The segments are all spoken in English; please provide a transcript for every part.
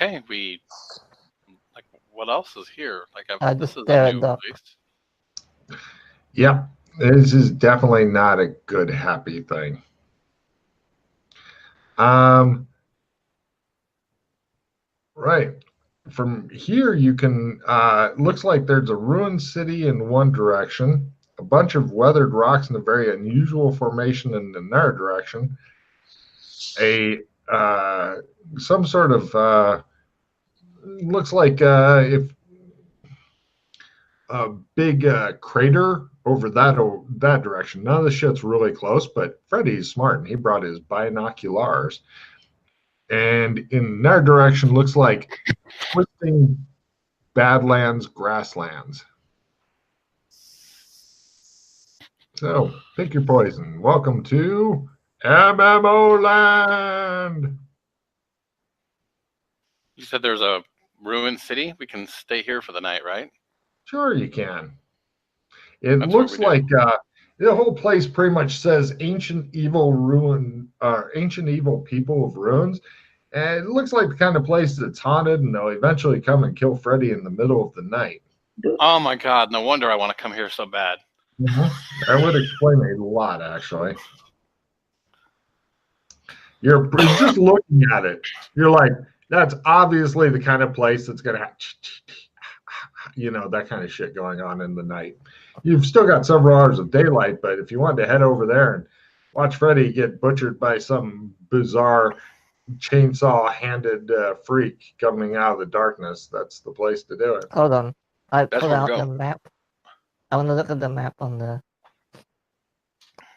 Okay, what else is here? This is there a new place. Yeah, this is definitely not a good, happy thing. Right. From here, you can, looks like there's a ruined city in one direction, a bunch of weathered rocks in a very unusual formation in another direction, some sort of, looks like if a big crater over that direction. None of the shit's really close, but Freddy's smart and he brought his binoculars. And in their direction looks like twisting badlands, grasslands. So pick your poison. Welcome to MMO Land. You said there's a ruined city. We can stay here for the night, right? Sure, you can. It looks like the whole place pretty much says ancient evil people of ruins. And it looks like the kind of place that's haunted, and they'll eventually come and kill Freddy in the middle of the night. Oh my God! No wonder I want to come here so bad. That would explain a lot, actually. You're just looking at it. You're like, that's obviously the kind of place that's going to have, that kind of shit going on in the night. You've still got several hours of daylight, but if you wanted to head over there and watch Freddy get butchered by some bizarre chainsaw-handed freak coming out of the darkness, that's the place to do it. Hold on. I pull out the map. I want to look at the map on the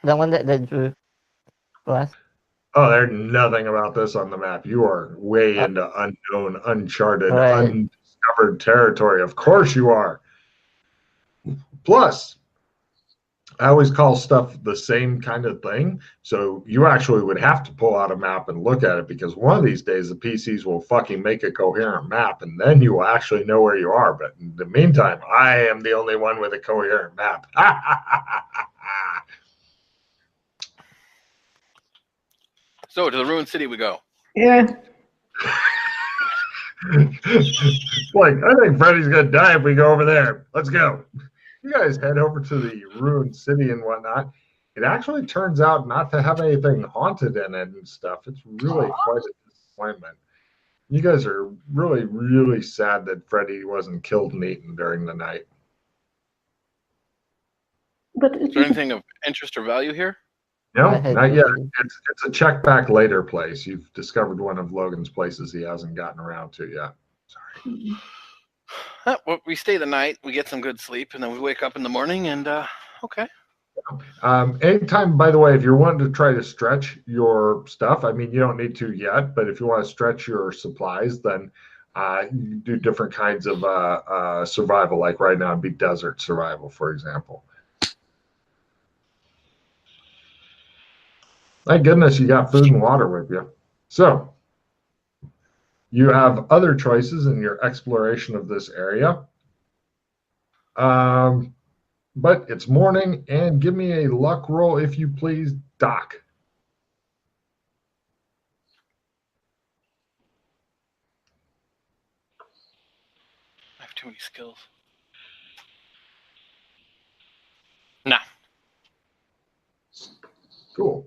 one that they drew for us. Oh, there's nothing about this on the map. You are way into unknown, uncharted, undiscovered territory. Of course you are. Plus, I always call stuff the same kind of thing. So you actually would have to pull out a map and look at it, because one of these days the PCs will fucking make a coherent map and then you will actually know where you are. But in the meantime, I am the only one with a coherent map. So to the ruined city we go. Yeah. Like, I think Freddy's gonna die if we go over there. Let's go. You guys head over to the ruined city and whatnot. It actually turns out not to have anything haunted in it and stuff. It's really quite a disappointment. You guys are really, really sad that Freddy wasn't killed and eaten during the night. But is there anything of interest or value here? No, not yet. It's a check back later place. You've discovered one of Logan's places he hasn't gotten around to yet. Sorry. Well, we stay the night, we get some good sleep, and then we wake up in the morning and okay. Anytime, by the way, if you're wanting to try to stretch your stuff, I mean, you don't need to yet, but if you want to stretch your supplies, then you do different kinds of survival. Like right now, it'd be desert survival, for example. Thank goodness you got food and water with you. So you have other choices in your exploration of this area. But it's morning, and give me a luck roll, if you please, Doc. I have too many skills. Nah. Cool.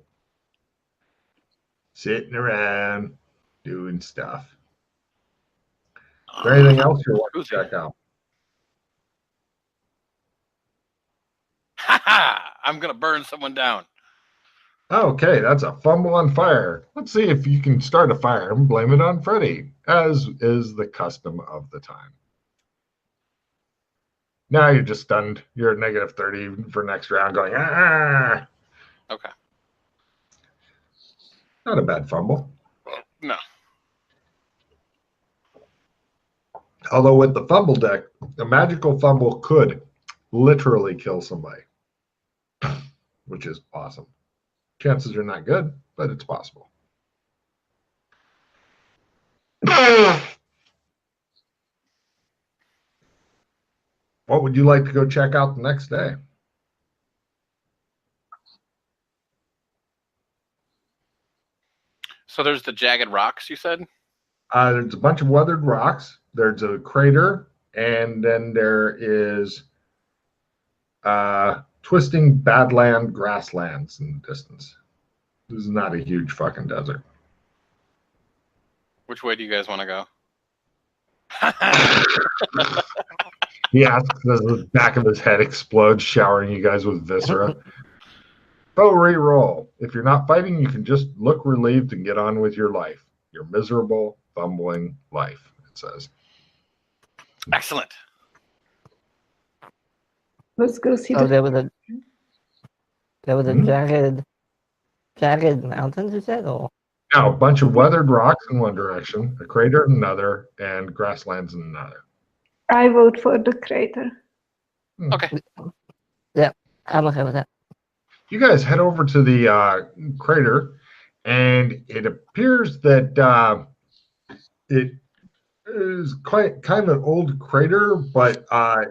Sitting around, doing stuff. Is there anything else you want to check out? I'm going to burn someone down. Okay, that's a fumble on fire. Let's see if you can start a fire and blame it on Freddy, as is the custom of the time. Now you're just stunned. You're at negative 30 for next round going, ah. Okay. Not a bad fumble. No. Although with the fumble deck, a magical fumble could literally kill somebody, which is awesome. Chances are not good, but it's possible. What would you like to go check out the next day? So there's the jagged rocks, you said? There's a bunch of weathered rocks. There's a crater, and then there is twisting badland grasslands in the distance. This is not a huge fucking desert. Which way do you guys want to go? He asks as the back of his head explodes, showering you guys with viscera. Bo re-roll. If you're not fighting, you can just look relieved and get on with your life. Your miserable, fumbling life, it says. Excellent. Let's go see Oh, the. there was a jagged mountains, you said, or Now, a bunch of weathered rocks in one direction, a crater in another, and grasslands in another. I vote for the crater. Okay. yeah, I'm okay with that. You guys head over to the crater, and it appears that it is quite kind of an old crater, but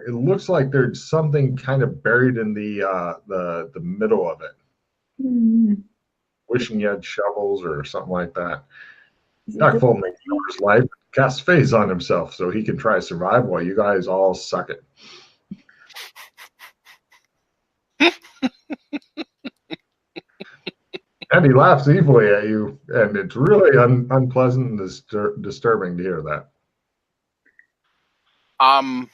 it looks like there's something kind of buried in the middle of it. Hmm. Wishing you had shovels or something like that. Is it Doc the- Fulton makes his life, casts phase on himself so he can try to survive while you guys all suck it. And he laughs evilly at you, and it's really unpleasant and disturbing to hear that. How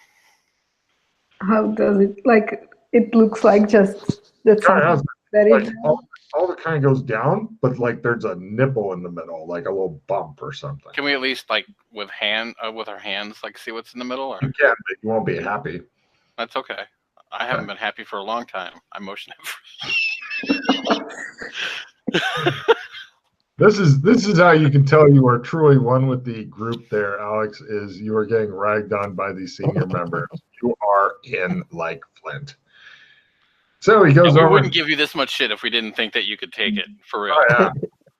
does it like? It looks like just that something very Like all the kind of goes down, but like there's a nipple in the middle, like a little bump or something. Can we at least like with our hands like see what's in the middle? Or You can, but you won't be happy. that's okay. I haven't been happy for a long time. I motion it. This is how you can tell you are truly one with the group there, Alex, is you are getting ragged on by the senior members. You are in like Flint. So he goes We over. wouldn't give you this much shit if we didn't think that you could take it for real. Oh, yeah.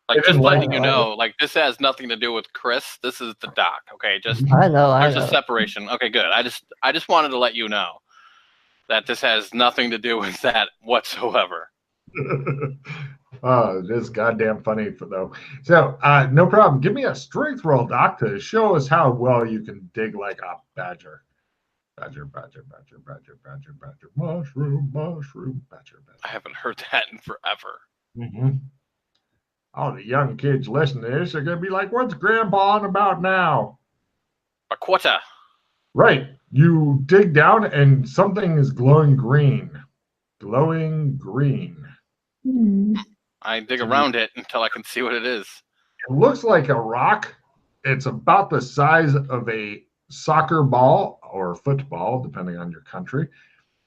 Like It just didn't letting like you that. know, like this has nothing to do with Chris. This is the doc. Okay, just I know. there's a separation. Okay, good. I just wanted to let you know that this has nothing to do with that whatsoever. Oh, it is goddamn funny though. So no problem. Give me a strength roll, Doc, to show us how well you can dig like a badger. Badger, mushroom, badger. I haven't heard that in forever. Mm-hmm. All the young kids listening to this are going to be like, what's Grandpa on about now? A quarter. Right. You dig down and something is glowing green. Glowing green. Hmm. I dig around it until I can see what it is. It looks like a rock. It's about the size of a soccer ball or football, depending on your country.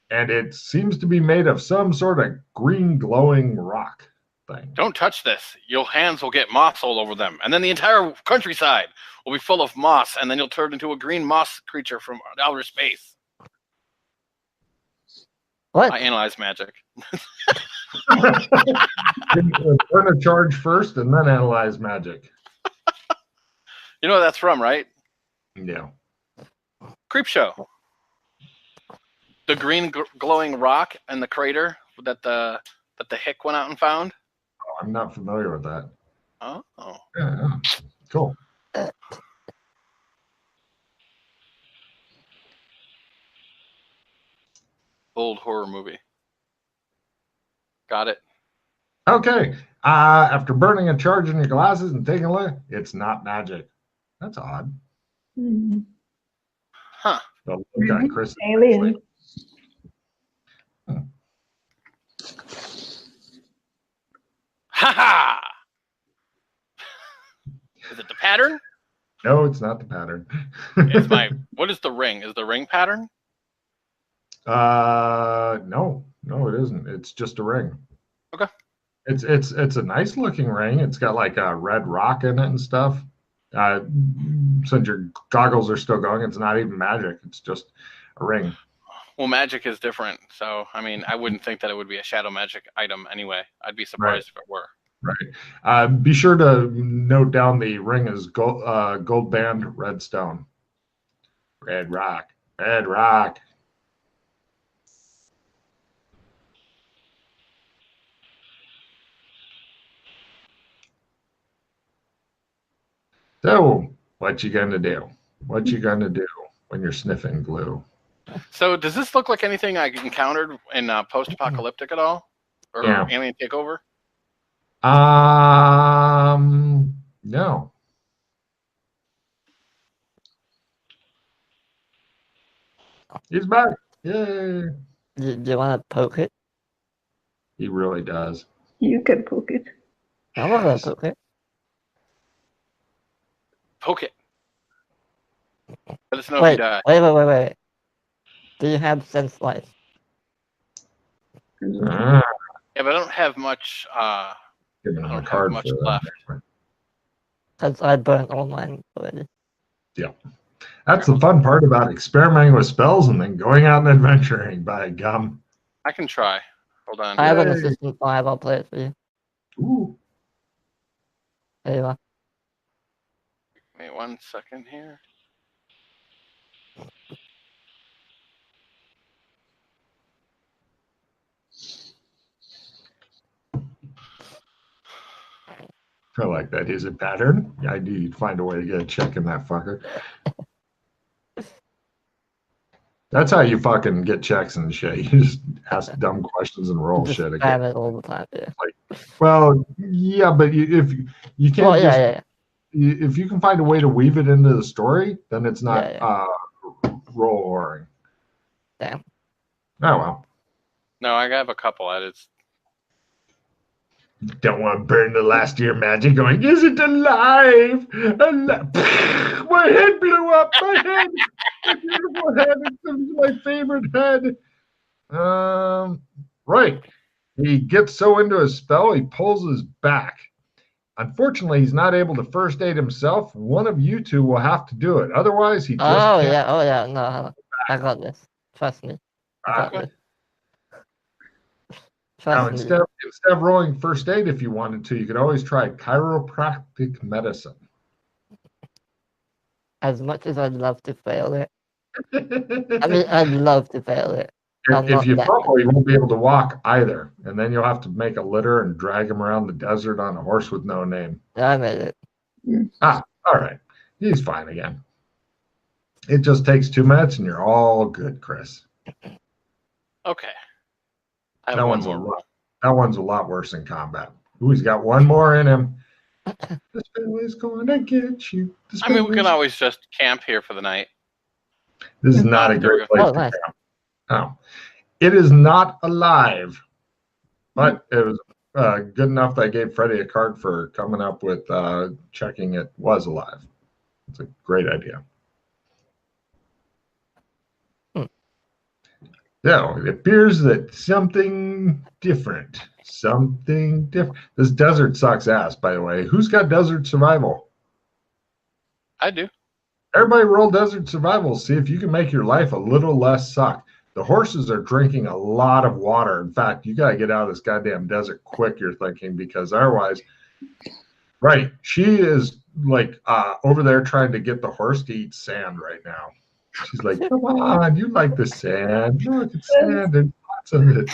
And it seems to be made of some sort of green glowing rock thing. Don't touch this. Your hands will get moss all over them. And then the entire countryside will be full of moss. And then you'll turn into a green moss creature from outer space. What? I analyze magic. Learn a charge first and then analyze magic. You know what that's from, right? Yeah. Creep Show. The green glowing rock and the crater that the hick went out and found. Oh, I'm not familiar with that. Oh. Yeah. Cool. Old horror movie. Got it. Okay. After burning a charge in your glasses and taking a look, it's not magic. That's odd. Hmm. Huh. The little guy, Chris. Alien. Ha ha! Is it the pattern? No, it's not the pattern. What is the ring? Is the ring pattern? No, it isn't. It's just a ring. Okay. It's a nice looking ring. It's got like a red rock in it and stuff. Since your goggles are still going, it's not even magic. It's just a ring. Well, magic is different. So, I mean, I wouldn't think that it would be a shadow magic item anyway. I'd be surprised if it were. Right. Be sure to note down the ring is gold band red stone. Red rock. Red rock. So What you gonna do? What you gonna do when you're sniffing glue? So does this look like anything I encountered in post-apocalyptic at all? Or Yeah. Alien Takeover? No. He's back. Yay. Do you want to poke it? He really does. You can poke it. I'm not going to poke it. Poke it. Let us know if you die. Wait. Do you have sense life? Ah, Yeah, but I don't have much. giving him I a don't card have much for left. that. Because I burned all mine already. Yeah. That's the fun part about experimenting with spells and then going out and adventuring, by gum. I can try. Hold on. I have an Yay. assistant 5. I'll play it for you. Ooh. There you are. Wait 1 second here. I like that. Is it pattern? I need to find a way to get a check in that fucker. That's how you fucking get checks and shit. You just ask dumb questions and roll Just shit spam again. it all the time. Yeah. Well, yeah, but if you can't Well, just yeah. if you can find a way to weave it into the story, then it's not Yeah. roll whoring. Damn. Oh well. No, I have a couple edits. Don't want to burn the last year magic going, is it alive? My head blew up. My head. My beautiful head. It's my favorite head. Right. He gets so into his spell, he pulls his back. Unfortunately, he's not able to first aid himself. One of you two will have to do it. Otherwise, he just can't. Yeah. No, I got this. Trust me. I got this. Now, Trust me. instead of rolling first aid, if you wanted to, you could always try chiropractic medicine. As much as I'd love to fail it. I mean, I'd love to fail it. If you fall, you won't be able to walk either. And then you'll have to make a litter and drag him around the desert on a horse with no name. I made it. All right. He's fine again. It just takes 2 minutes and you're all good, Chris. Okay. I have That one one's more. that one's a lot worse in combat. Ooh, he's got one more in him. This family's going to get you. I mean, we can always just camp here for the night. This is not a There we great go. place Oh, to nice. camp. Oh. It is not alive, but it was good enough that I gave Freddie a card for coming up with checking it was alive. It's a great idea. So it appears that something different. This desert sucks ass, by the way. Who's got desert survival? I do. Everybody roll desert survival. See if you can make your life a little less suck. The horses are drinking a lot of water. In fact, you got to get out of this goddamn desert quick, you're thinking, because otherwise, right, she is like over there trying to get the horse to eat sand right now. She's like, come on, you like the sand. Look, it's sand. There's lots of it.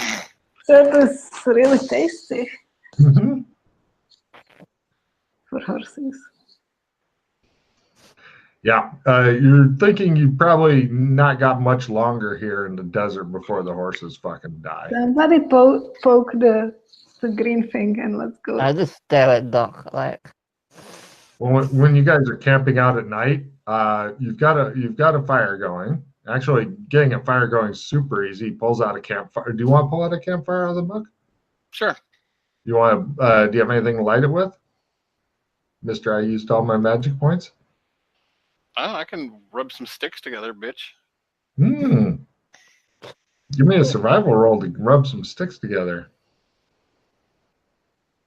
That was really tasty Mm-hmm. for horses. Yeah, you're thinking you've probably not got much longer here in the desert before the horses fucking die. Somebody poke the green thing and let's go. I just stare at Doc like. When you guys are camping out at night, you've got a fire going. Actually, getting a fire going is super easy. Pulls out a campfire. Do you want to pull out a campfire out of the book? Sure. You want to? Do you have anything to light it with, Mister? I used all my magic points. I can rub some sticks together, bitch. Give me a survival roll to rub some sticks together.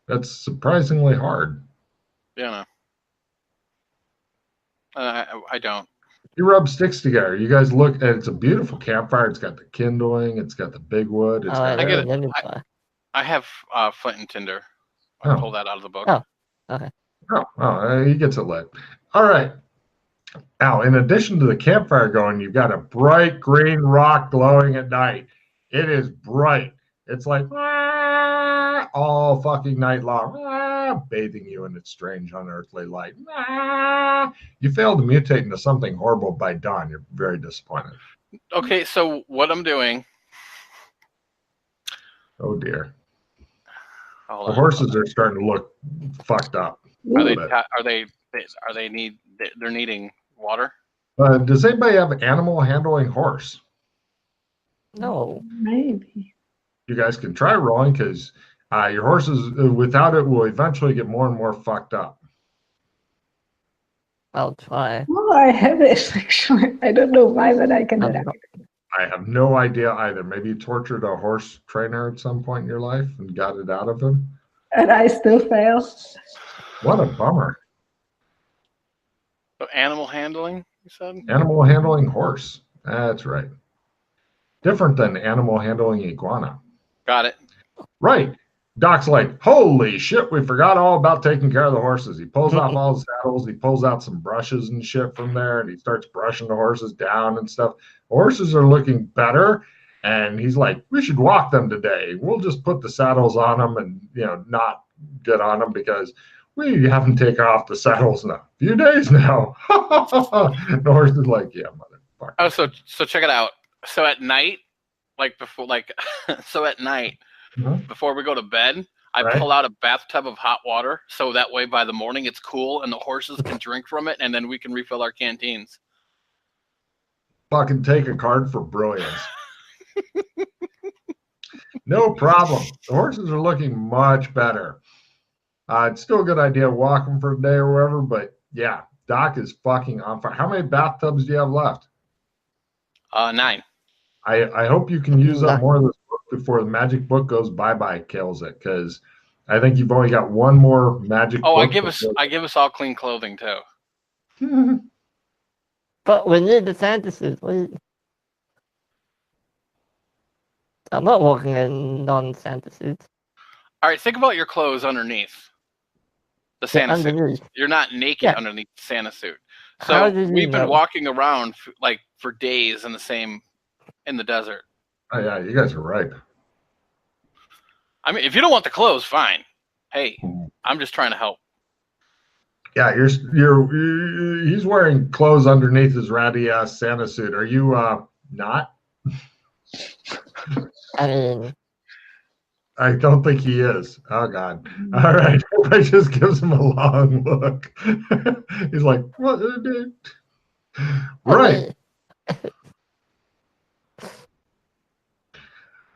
That's surprisingly hard. Yeah, no. I don't. You rub sticks together. You guys look, and it's a beautiful campfire. It's got the kindling. It's got the big wood. It's got I get it. Let me try. I have flint and tinder. I pull that out of the book. Oh, okay. He gets it lit. All right. Now, in addition to the campfire going, you've got a bright green rock glowing at night. It is bright. It's like all fucking night long. bathing you in its strange, unearthly light. You fail to mutate into something horrible by dawn. You're very disappointed. Okay, so what I'm doing. Oh dear. Hold The on, horses are starting to look fucked up. Are a they? bit. They're needing water? Does anybody have an animal handling horse? No. Maybe. You guys can try rolling because your horses, without it, will eventually get more and more fucked up. I'll try. Oh, I have it, actually. I don't know why, but I can I'm try. not- I have no idea either. Maybe you tortured a horse trainer at some point in your life and got it out of him. And I still fail. What a bummer. So animal handling, you said? Animal handling horse. That's right. Different than animal handling iguana. Got it. Right. Doc's like, holy shit, we forgot all about taking care of the horses. He pulls off all the saddles, he pulls out some brushes and shit from there, and he starts brushing the horses down and stuff. The horses are looking better, and he's like, we should walk them today. We'll just put the saddles on them and, not get on them because we haven't taken off the saddles in a few days now. The horse is like, yeah, motherfucker. Oh, so check it out. So at night, so at night, before we go to bed, I Right. pull out a bathtub of hot water, so that way by the morning it's cool and the horses can drink from it, and then we can refill our canteens. Fucking take a card for brilliance. No problem. The horses are looking much better. It's still a good idea to walk them for a day or whatever, but yeah, Doc is fucking on fire. How many bathtubs do you have left? 9. I hope you can use up more of this book before the magic book goes bye-bye, kills it, because I think you've only got one more magic book. I give us all clean clothing too. But we need the Santa suit. I'm not walking in non-Santa suits. All right, think about your clothes underneath the Santa Underneath. suit. You're not naked underneath the Santa suit. How So did you we've been know? walking around for days in the desert. Oh yeah, you guys are right. I mean, if you don't want the clothes, fine. Hey, I'm just trying to help. Yeah, he's wearing clothes underneath his ratty ass Santa suit. Are you not? I mean, I don't think he is. Oh God! All right, everybody just gives him a long look. He's like, "What, dude?" Right.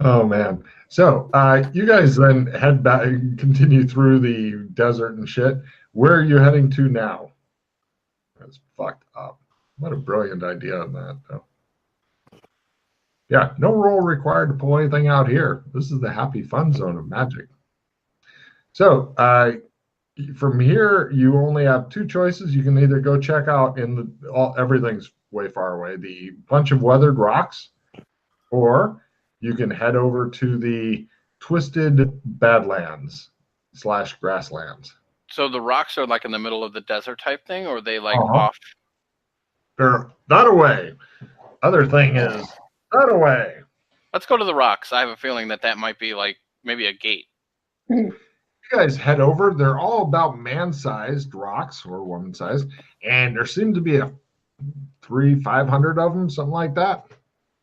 Oh man. So you guys then head back and continue through the desert and shit. Where are you heading to now? That's fucked up. What a brilliant idea on that, though. Yeah, no roll required to pull anything out here. This is the happy fun zone of magic. So from here, you only have two choices. You can either go check out everything's way far away, the bunch of weathered rocks, or you can head over to the twisted badlands / grasslands. So the rocks are like in the middle of the desert type thing, or are they like off? They're that away. Other thing is that away. Let's go to the rocks. I have a feeling that might be like maybe a gate. You guys head over. They're all about man-sized rocks or woman-sized, and there seem to be 500 of them, something like that.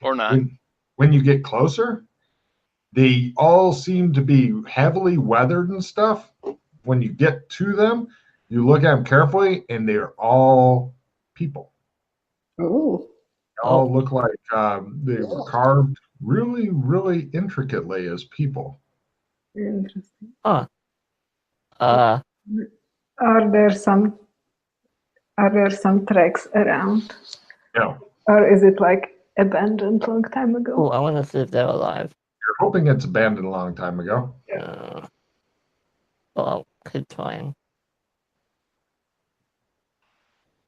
Or not. When you get closer, they all seem to be heavily weathered and stuff. When you get to them, you look at them carefully, and they're all people. Oh. They all look like they were carved really, really intricately as people. Interesting. Are there some tracks around? No. Or is it like abandoned long time ago? I want to see if they're alive. You're hoping it's abandoned a long time ago. I'll keep trying.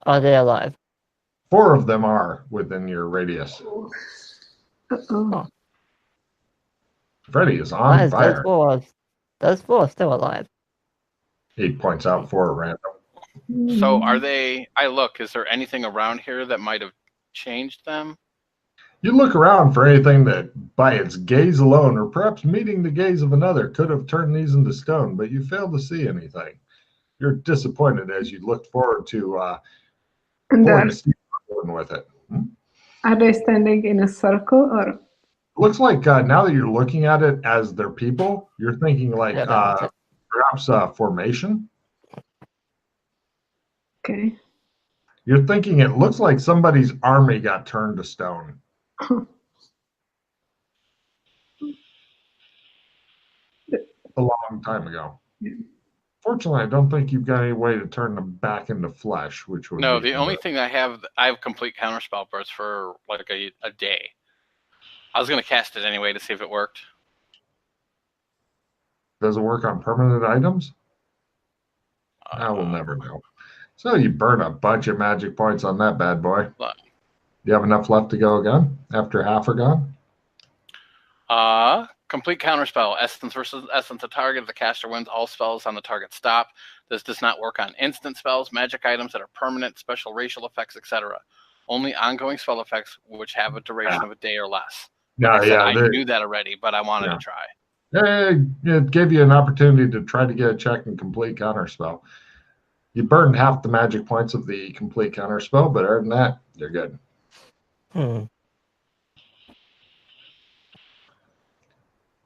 Are they alive? 4 of them are within your radius. Uh-oh. Freddy is on fire. Those four are still alive. He points out 4 at random. So are they? Is there anything around here that might have changed them? You look around for anything that, by its gaze alone, or perhaps meeting the gaze of another, could have turned these into stone, but you fail to see anything. You're disappointed as you look forward to And pulling a Steve with it. are they standing in a circle or? Looks like now that you're looking at it as their people, you're thinking like perhaps formation. Okay. You're thinking it looks like somebody's army got turned to stone. A long time ago. Yeah. Fortunately, I don't think you've got any way to turn them back into flesh, which would No, be the only thing I have complete counterspell, but it's for like a day. I was gonna cast it anyway to see if it worked. Does it work on permanent items? I will never know. So you burn a bunch of magic points on that bad boy. What? Do you have enough left to go again after half are gone? Complete counterspell. Essence versus essence. The target of the caster wins. All spells on the target stop. This does not work on instant spells, magic items that are permanent, special racial effects, etc. Only ongoing spell effects which have a duration of a day or less. I knew that already, but I wanted to try. It gave you an opportunity to try to get a check and complete counterspell. You burned half the magic points of the complete counterspell, but other than that, you're good.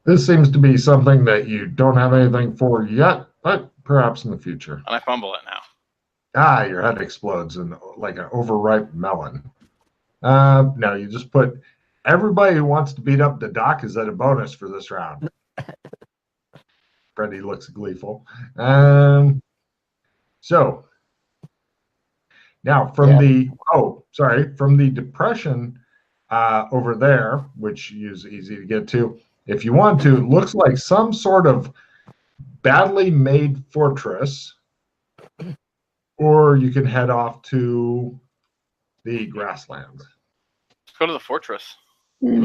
This seems to be something that you don't have anything for yet, but perhaps in the future. And I fumble it now. Your head explodes like an overripe melon. No, you just put everybody who wants to beat up the doc is at a bonus for this round. Freddy looks gleeful. So now from the depression over there, which is easy to get to, if you want to, it looks like some sort of badly made fortress, or you can head off to the grasslands. Let's go to the fortress. You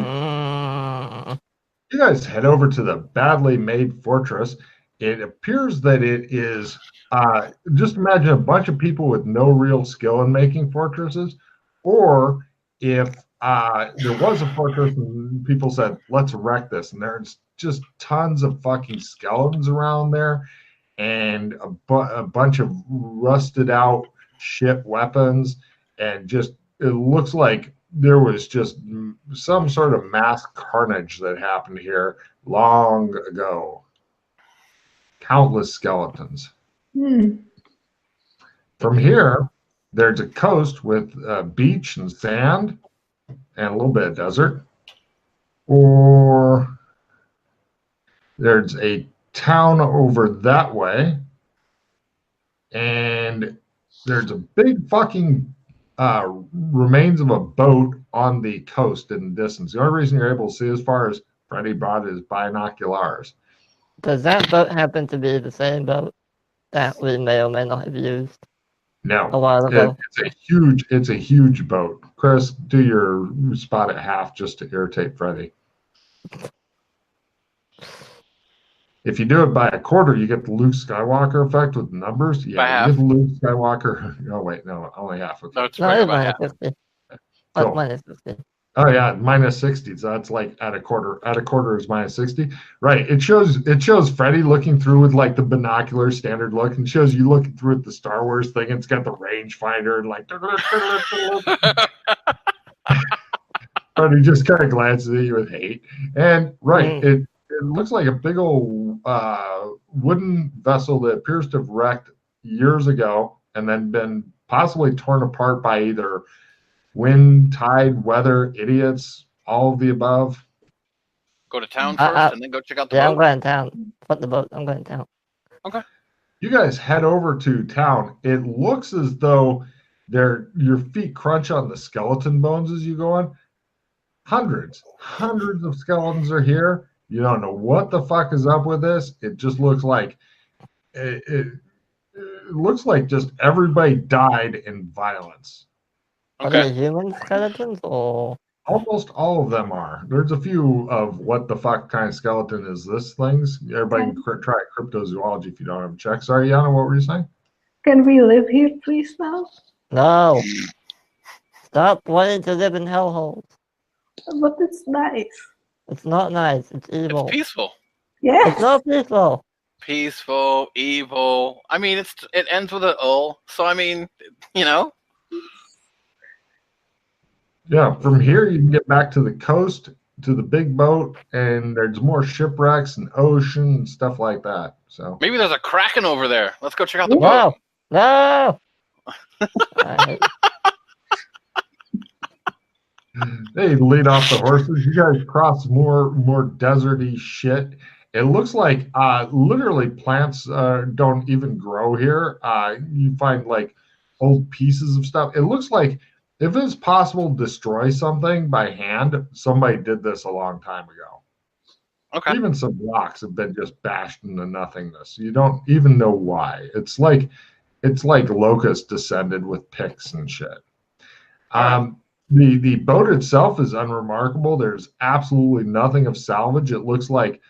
guys head over to the badly made fortress. It appears that it is just imagine a bunch of people with no real skill in making fortresses, or if there was a fortress and people said, let's wreck this, and there's just tons of fucking skeletons around there and a bunch of rusted out ship weapons, and just it looks like there was just some sort of mass carnage that happened here long ago. Countless skeletons. From here, there's a coast with beach and sand and a little bit of desert. Or there's a town over that way. And there's a big fucking remains of a boat on the coast in the distance. The only reason you're able to see as far as Freddy brought his binoculars. Does that boat happen to be the same boat that we may or may not have used? No, a while ago? It's a huge boat. Chris, do your spot at half just to irritate Freddy. If you do it by a quarter, you get the Luke Skywalker effect with numbers. Yeah, you get the Luke Skywalker. Oh wait, no, only half. No, it's minus 50. Cool. Minus 50. Oh yeah, minus 60. So that's like at a quarter. At a quarter is minus 60. Right. It shows Freddy looking through with like the binocular standard look, and shows you looking through at the Star Wars thing. And it's got the rangefinder and like. Freddy just kind of glances at you with hate. And it looks like a big old wooden vessel that appears to have wrecked years ago and then been possibly torn apart by either wind, tide, weather, idiots, all of the above. Go to town first and then go check out the boat. I'm going to town. Fuck the boat. I'm going to town. Okay. You guys head over to town. It looks as though your feet crunch on the skeleton bones as you go on. Hundreds of skeletons are here. You don't know what the fuck is up with this. It just looks like it looks like just everybody died in violence. Okay. Are they human skeletons or? Almost all of them are. There's a few of what the fuck kind of skeleton is this things. Everybody can try cryptozoology if you don't have a check. Sorry, Yana, what were you saying? Can we live here, please, now? No. Stop wanting to live in hellholes. But it's nice. It's not nice. It's It's evil. peaceful. Yes. It's not peaceful. Peaceful, evil. I mean, it ends with an ul. So I mean, you know. Yeah, from here you can get back to the coast, to the big boat, and there's more shipwrecks and ocean and stuff like that. So Maybe there's a kraken over there. Let's go check out the boat. No. No. Alright. they lead off the horses. You guys cross more deserty shit. It looks like literally plants don't even grow here. You find like old pieces of stuff. It looks like if it's possible to destroy something by hand, somebody did this a long time ago. Okay. Even some blocks have been just bashed into nothingness. You don't even know why. It's like locusts descended with picks and shit. The boat itself is unremarkable. There's absolutely nothing of salvage. It looks like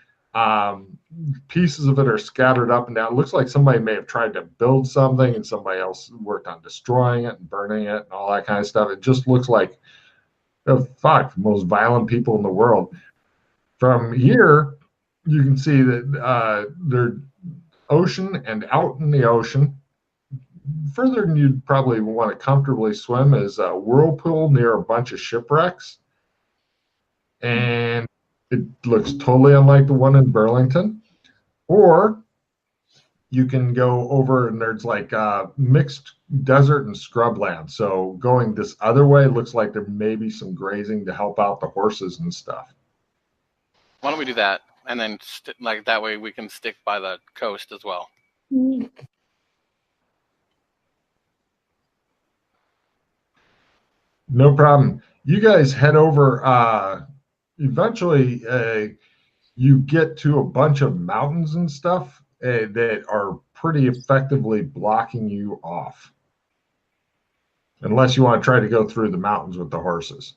pieces of it are scattered up and down. It looks like somebody may have tried to build something and somebody else worked on destroying it and burning it and all that kind of stuff. It just looks like the most violent people in the world. From here, you can see that there's ocean, and out in the ocean, further than you'd probably want to comfortably swim, is a whirlpool near a bunch of shipwrecks. And it looks totally unlike the one in Burlington. Or you can go over and there's like mixed desert and scrubland. So going this other way looks like there may be some grazing to help out the horses and stuff. Why don't we do that, and then like that way we can stick by the coast as well. Mm. No problem. You guys head over. Eventually, you get to a bunch of mountains and stuff that are pretty effectively blocking you off. Unless you want to try to go through the mountains with the horses.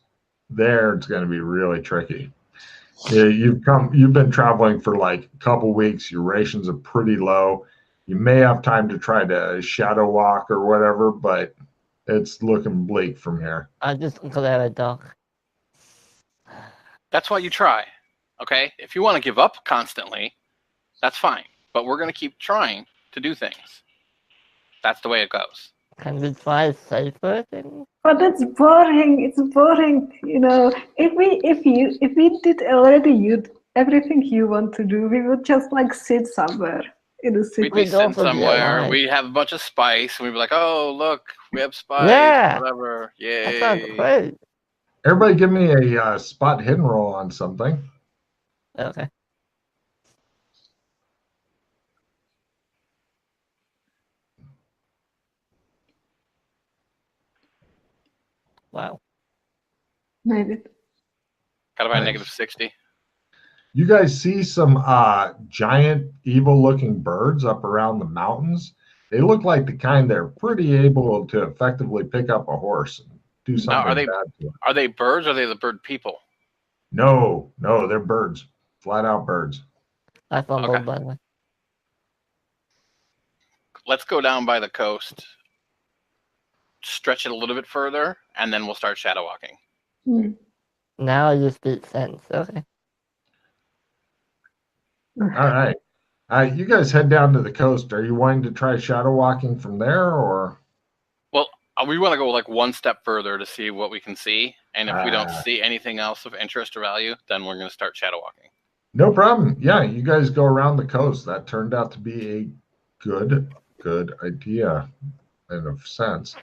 There, it's going to be really tricky. You've been traveling for like a couple weeks. Your rations are pretty low. You may have time to try to shadow walk or whatever, but it's looking bleak from here. I'm just glad I don't. That's why you try. Okay? If you want to give up constantly, that's fine. But we're going to keep trying to do things. That's the way it goes. Can we try safer things? But it's boring. It's boring. You know, if we did already everything you want to do, we would just like sit somewhere in the city. We'd be We'd sitting also be somewhere, alive. we'd have a bunch of spice, and we'd be like, oh, look, we have spice, Yeah. whatever. That Yay. sounds great. Everybody give me a spot hidden roll on something. Okay. Wow. Maybe. Got about Nice. -60. You guys see some giant evil-looking birds up around the mountains. They look like the kind that are pretty able to effectively pick up a horse and do something Now, are they- bad to it. Are they birds or are they the bird people? No, they're birds. Flat out birds. I fumbled, Okay. by the way. Let's go down by the coast, stretch it a little bit further, and then we'll start shadow walking. Mm. Now you speak sense. Okay. All right. You guys head down to the coast. Are you wanting to try shadow walking from there, or? Well, we want to go like one step further to see what we can see, and if we don't Ah. see anything else of interest or value, then we're going to start shadow walking. No problem. Yeah, you guys go around the coast. That turned out to be a good idea in a sense.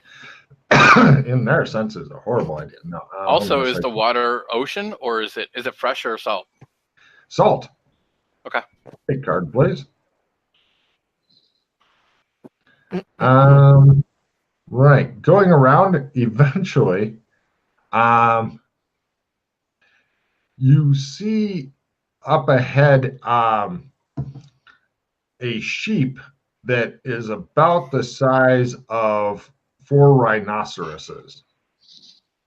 In their sense, it's a horrible idea. No. Also, is the water ocean or is it fresh or salt? Salt? Okay. Big card, please. Right. Going around, eventually, you see up ahead a sheep that is about the size of 4 rhinoceroses.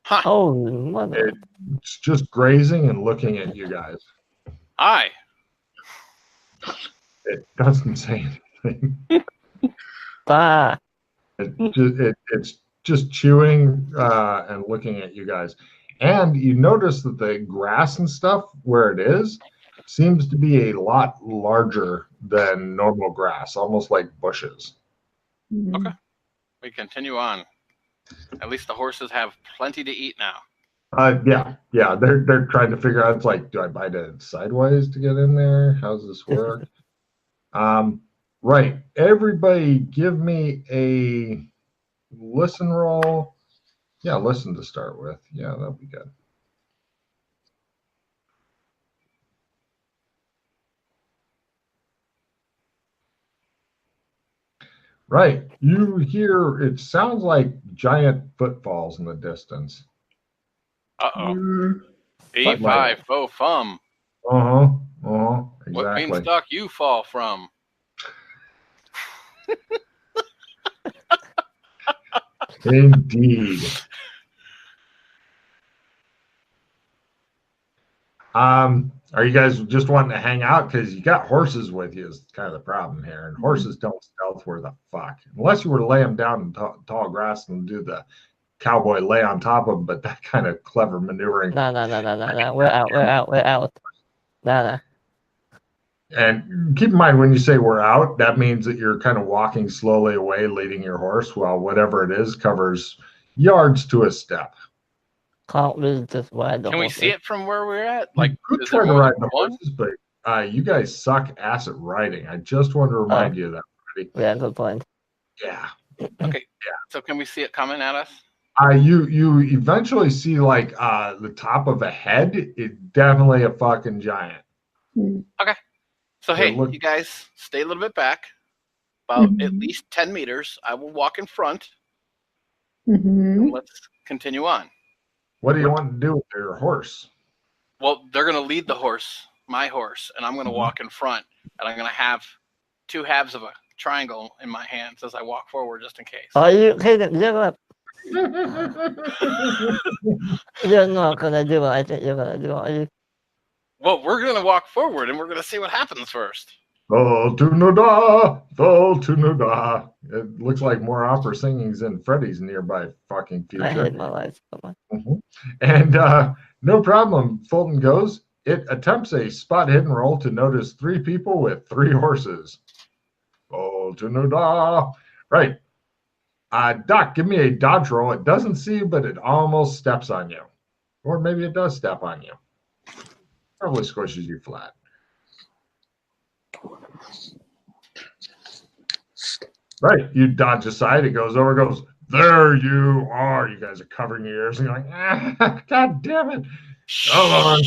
Huh. Holy mother. It's just grazing and looking at you guys. Aye. It doesn't say anything. Bah. It's just chewing and looking at you guys. And you notice that the grass and stuff where it is seems to be a lot larger than normal grass, almost like bushes. Okay. We continue on. At least the horses have plenty to eat now. Yeah. They're trying to figure out. It's like, do I bite it sideways to get in there? How does this work? Right. Everybody, give me a listen roll. Yeah, listen to start with. Yeah, that'll be good. Right. You hear, it sounds like giant footfalls in the distance. Uh-oh. B5 faux fum. Exactly. What beanstalk you fall from? Indeed. Are you guys just wanting to hang out? Because you got horses with you is kind of the problem here. And horses don't stealth where the fuck. Unless you were to lay them down in tall grass and do the cowboy lay on top of them, but that kind of clever maneuvering. No. We're out. No. And keep in mind, when you say we're out, that means that you're kind of walking slowly away, leading your horse, while whatever it is covers yards to a step. Can't we just ride the Can we horses? see it from where we're at? Like, You could is try there to more ride than the one? horses, but you guys suck ass at riding. I just want to remind you of that. Buddy. Yeah, good point. Yeah. Okay. Yeah. So can we see it coming at us? You eventually see like the top of a head. It's definitely a fucking giant. Okay. So Yeah, hey, look- you guys stay a little bit back, about at least 10 meters. I will walk in front. And let's continue on. What do you want to do with your horse? Well, they're going to lead the horse, my horse, and I'm going to walk in front, and I'm going to have two halves of a triangle in my hands as I walk forward, just in case. Are you kidding? You're not gonna do what I think you're gonna do, are you? Well, we're going to walk forward, and we're going to see what happens first. Voltunuda. It looks like more opera singing's in Freddy's nearby fucking future. I hate my life. And no problem. Fulton goes. It attempts a spot hidden roll to notice 3 people with 3 horses. Voltunuda. Right. Doc, give me a dodge roll. It doesn't see you, but it almost steps on you. Or maybe it does step on you. Probably squishes you flat. Right. You dodge aside. It goes over, goes, there you are. You guys are covering your ears and you're like, God damn it. Hold on.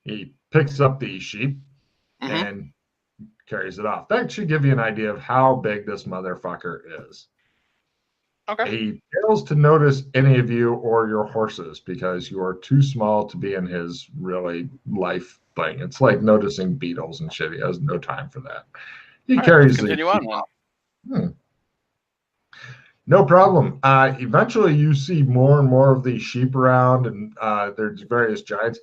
He picks up the sheep and carries it off. That should give you an idea of how big this motherfucker is. Okay. He fails to notice any of you or your horses because you are too small to be in his really life thing. It's like noticing beetles and shit. He has no time for that. He carries the continue on. No problem. Eventually, you see more and more of these sheep around, and there's various giants.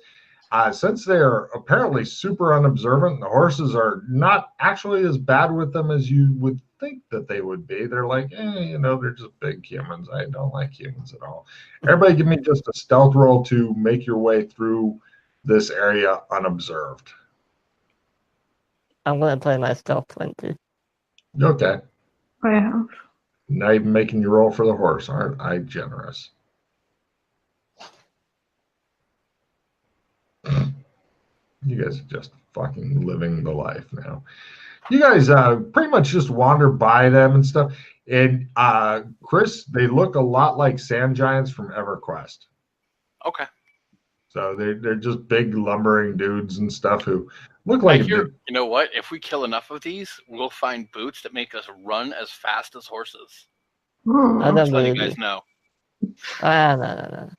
Since they are apparently super unobservant, the horses are not actually as bad with them as you would think that they would be. They're like, they're just big humans. I don't like humans at all. Everybody give me just a stealth roll to make your way through this area unobserved. I'm gonna play my stealth 20. Okay. I have. Not even making you roll for the horse. Aren't I generous? You guys are just fucking living the life now. You guys pretty much just wander by them and stuff. And Chris, they look a lot like sand giants from EverQuest. Okay. So they're just big lumbering dudes and stuff who look like. You know what? If we kill enough of these, we'll find boots that make us run as fast as horses. I don't Just let you believe guys know. No.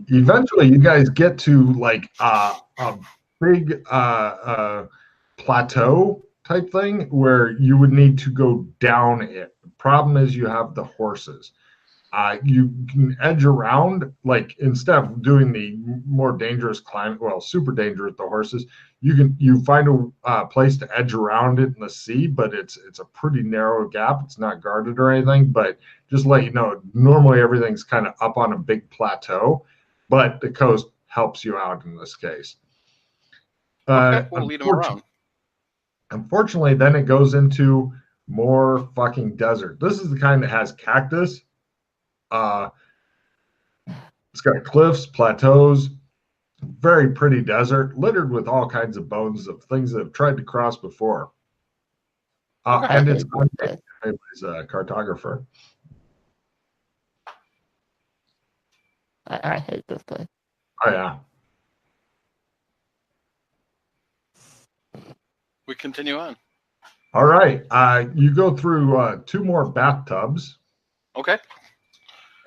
Eventually, you guys get to like a big plateau type thing where you would need to go down it. The problem is you have the horses. You can edge around, like instead of doing the more dangerous climb, well, super dangerous the horses. You find a place to edge around it in the sea, but it's a pretty narrow gap. It's not guarded or anything, but just let you know, normally everything's kind of up on a big plateau, but the coast helps you out in this case. Okay, we'll lead them around. Unfortunately, then it goes into more fucking desert. This is the kind that has cactus. It's got cliffs, plateaus, very pretty desert, littered with all kinds of bones of things that have tried to cross before. Okay. And it's he's a cartographer. I hate this place. Oh yeah. We continue on. All right. You go through 2 more bathtubs Okay.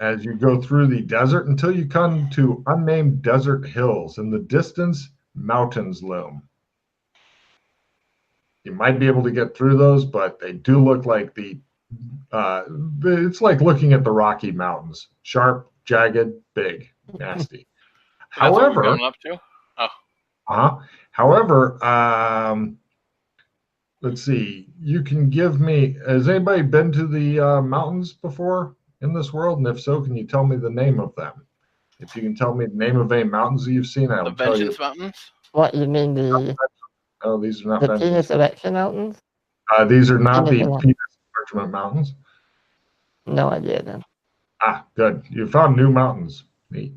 as you go through the desert until you come to unnamed desert hills. In the distance, mountains loom. You might be able to get through those, but they do look like it's like looking at the Rocky Mountains. Sharp, jagged, big, nasty. That's what However, we're going up to? However, let's see. You can give me. Has anybody been to the mountains before in this world? And if so, can you tell me the name of them? If you can tell me the name of any mountains that you've seen, I'll The tell you. Vengeance Mountains? What, you mean the Oh, these are not the Vengeance. penis erection mountains? These are not the Penis penis enlargement mountains. No idea then. Good. You found new mountains. Neat.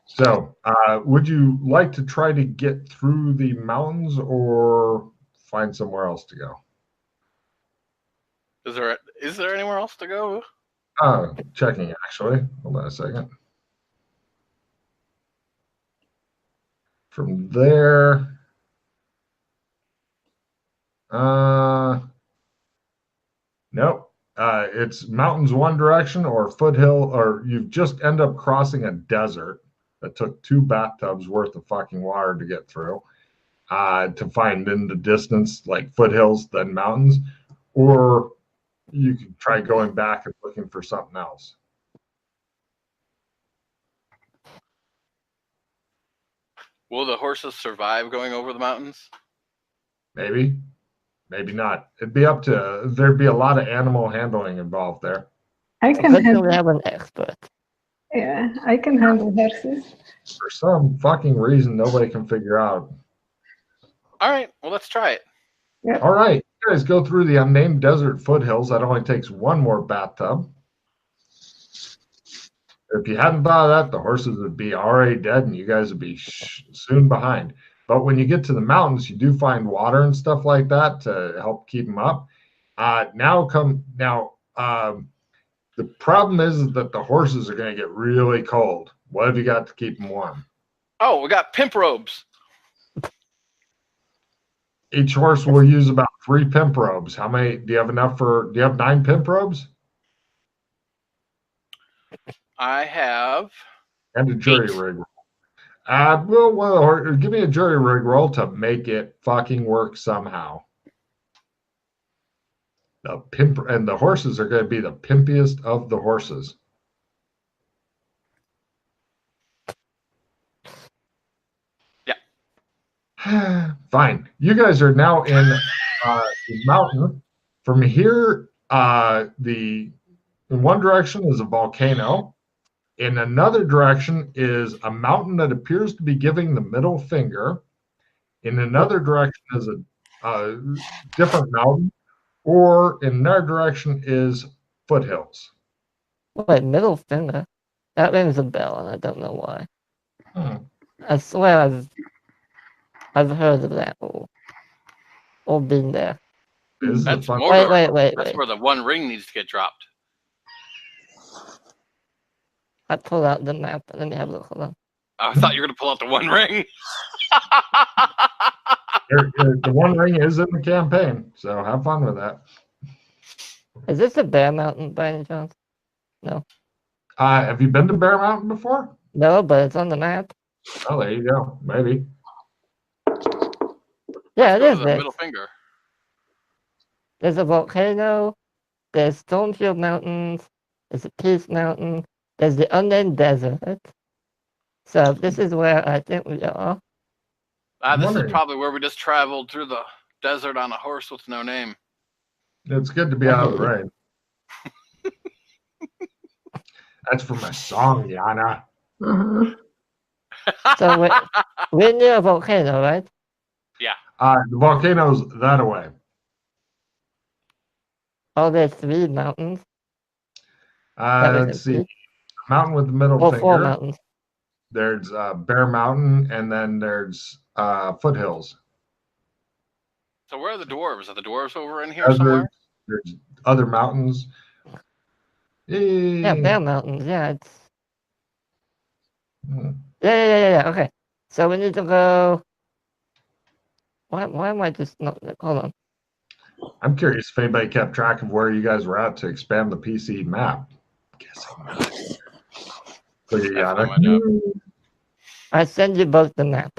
So, would you like to try to get through the mountains or find somewhere else to go? Is there anywhere else to go? Checking actually. Hold on a second. From there, nope. It's mountains one direction or foothill, or you just end up crossing a desert that took 2 bathtubs worth of fucking water to get through, to find in the distance like foothills, then mountains, or you could try going back and looking for something else. Will the horses survive going over the mountains? Maybe, maybe not. It'd be up to. There'd be a lot of animal handling involved there. I can Unfortunately, we handle. have an expert. Yeah, I can handle horses. For some fucking reason, nobody can figure out. All right, well, let's try it. Yeah. All right, you guys go through the unnamed desert foothills. That only takes 1 more bathtub. If you hadn't thought of that, the horses would be already dead and you guys would be soon behind. But when you get to the mountains, you do find water and stuff like that to help keep them up. The problem is that the horses are going to get really cold. What have you got to keep them warm? Oh, we got pimp robes. Each horse will use about 3 pimp robes. How many? Do you have enough for? Do you have 9 pimp robes? I have. And a jury 8. rig. Give me a jury rig roll to make it fucking work somehow. The pimp and the horses are going to be the pimpiest of the horses. Yeah. Fine. You guys are now in the mountain. From here, in one direction is a volcano. In another direction is a mountain that appears to be giving the middle finger. In another direction is a different mountain. Or in another direction is foothills. Wait, middle finger? That rings a bell, and I don't know why. I swear I've heard of that or been there. That's Wait. That's where the 1 ring needs to get dropped. I pull out the map. Let me have a look. Hold on. I thought you were going to pull out the 1 ring. The 1 ring is in the campaign, so have fun with that. Is this a bear mountain by any chance? No. Have you been to Bear Mountain before? No, but it's on the map. Oh, there you go. Maybe. Yeah, it is. The middle finger. There's a volcano. There's Stonefield Mountains. There's a Peace Mountain. There's the unnamed desert. So this is where I think we are. This is probably where we just traveled through the desert on a horse with no name. It's good to be out of the rain. That's for my song, Yana. So we're near a volcano, right? Yeah. The volcano's that away. Oh, there's 3 mountains. Let's see. Mountain with the middle finger. 4 mountains. There's Bear Mountain, and then there's foothills. So where are the dwarves? Are the dwarves over in here somewhere? There's other mountains. Yeah, Bear Mountains. Yeah, it's. Yeah. Okay. So we need to go. Why am I just not? Hold on. I'm curious if anybody kept track of where you guys were at to expand the PC map. Guessing not. Look at Yana. I send you both the map.